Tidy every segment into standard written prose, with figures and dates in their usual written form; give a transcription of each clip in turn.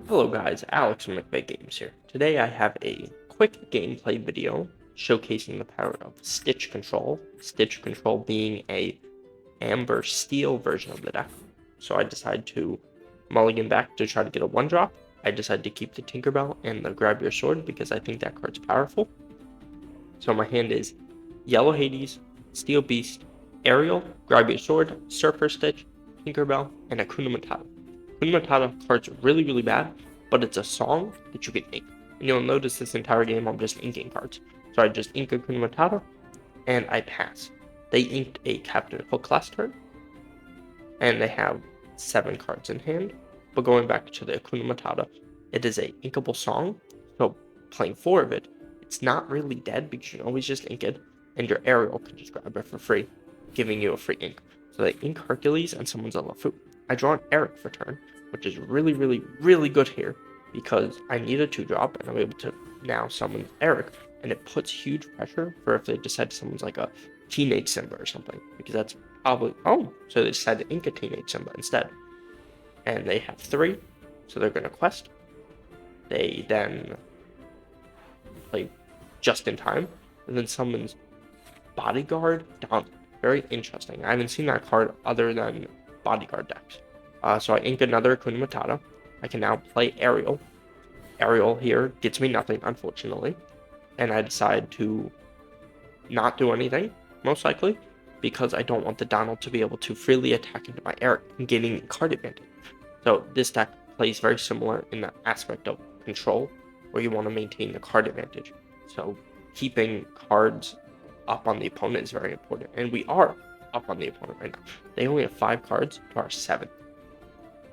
Hello guys, Alex from McVeigh Games here. Today I have a quick gameplay video showcasing the power of Stitch Control. Stitch Control being a Amber Steel version of the deck. So I decided to mulligan back to try to get a 1-drop. I decided to keep the Tinkerbell and the Grab Your Sword because I think that card's powerful. So my hand is Yellow Hades, Steel Beast, Ariel, Grab Your Sword, Surfer Stitch, Tinkerbell, and Hakuna Matata. Hakuna Matata card's really bad, but it's a song that you can ink. And you'll notice this entire game I'm just inking cards. So I just ink Hakuna Matata, and I pass. They inked a Captain Hook last turn, and they have 7 cards in hand. But going back to the Hakuna Matata, it is a inkable song, so playing 4 of it, it's not really dead because you can always just ink it, and your Ariel can just grab it for free, giving you a free ink. So they ink Hercules and summons a LeFou. I draw an Eric for turn, which is really good here because I need a 2-drop and I'm able to now summon Eric, and it puts huge pressure for if they decide to summon like a Teenage Simba or something, because that's probably so they decide to ink a Teenage Simba instead. And they have 3, so they're gonna quest. They then play just in time, and then summons Bodyguard down. Very interesting. I haven't seen that card other than Bodyguard decks. So I ink another Hakuna Matata. I can now play Ariel. Ariel here gets me nothing, unfortunately. And I decide to not do anything, most likely, because I don't want the Donald to be able to freely attack into my Eric and gaining card advantage. So this deck plays very similar in the aspect of control, where you want to maintain the card advantage. So keeping cards up on the opponent is very important, and we are up on the opponent right now. They only have 5 cards to our 7.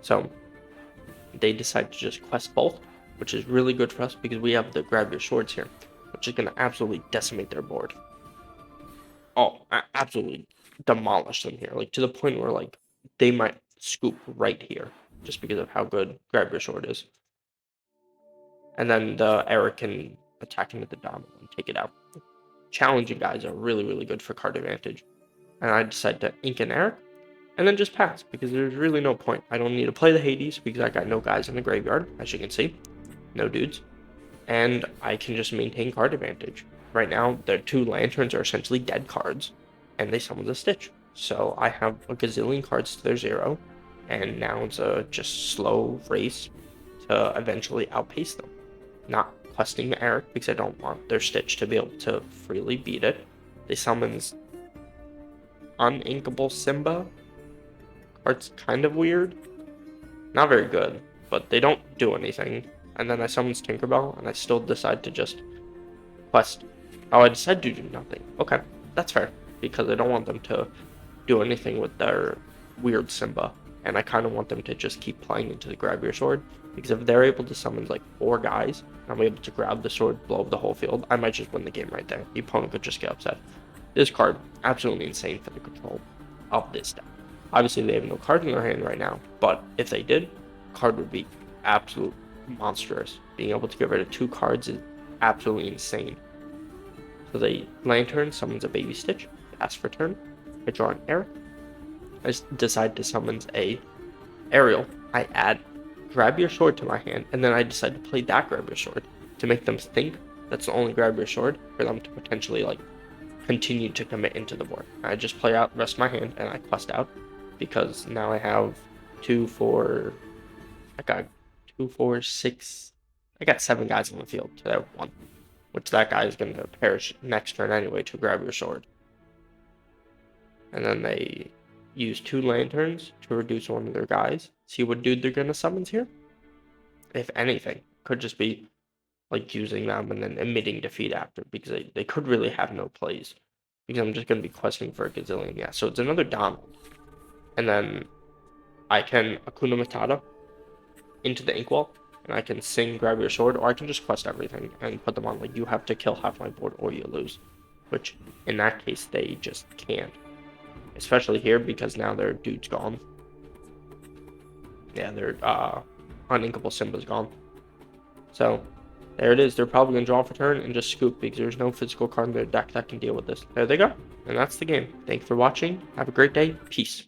So they decide to just quest both, which is really good for us because we have the Grab Your Swords here, which is going to absolutely decimate their board. Absolutely demolish them here, like to the point where like they might scoop right here just because of how good Grab Your Sword is. And then the Eric can attack into the Donald and take it out. Challenging guys are really good for card advantage. And I decide to ink an Eric and then just pass because there's really no point. I don't need to play the Hades because I got no guys in the graveyard, as you can see. No dudes. And I can just maintain card advantage. Right now, the 2 lanterns are essentially dead cards, and they summon the Stitch. So I have a gazillion cards to their 0, and now it's a just slow race to eventually outpace them. Not questing the Eric because I don't want their Stitch to be able to freely beat it. They summons uninkable Simba. Card's kind of weird. Not very good, but they don't do anything. And then I summons Tinkerbell, and I still decide to just quest. Oh, I decided to do nothing. Okay, that's fair, because I don't want them to do anything with their weird Simba, and I kind of want them to just keep playing into the Grab Your Sword, because if they're able to summon like 4 guys, and I'm able to grab the sword, blow up the whole field, I might just win the game right there. The opponent could just get upset. This card, absolutely insane for the control of this deck. Obviously, they have no cards in their hand right now, but if they did, card would be absolute monstrous. Being able to get rid of 2 cards is absolutely insane. So they Lantern summons a Baby Stitch, pass for turn. I draw an Eric. I decide to summon a Ariel. I add Grab Your Sword to my hand, and then I decide to play that Grab Your Sword to make them think that's the only Grab Your Sword for them to potentially like continue to commit into the board. I just play out the rest of my hand and I quest out because now I have 2, 4. I got 2, 4, 6. I got 7 guys on the field to that 1, which that guy is going to perish next turn anyway to Grab Your Sword. And then they use 2 lanterns to reduce one of their guys. See what dude they're going to summons here? If anything, could just be like using them and then emitting defeat after, because they could really have no plays. Because I'm just going to be questing for a gazillion. Yeah, so it's another Donald. And then I can Hakuna Matata into the Inkwell, and I can sing Grab Your Sword, or I can just quest everything and put them on like, you have to kill half my board or you lose. Which, in that case, they just can't. Especially here, because now their dude's gone. Yeah, their uninkable Simba's gone. So, there it is. They're probably going to draw for turn and just scoop because there's no physical card in their deck that can deal with this. There they go. And that's the game. Thanks for watching. Have a great day. Peace.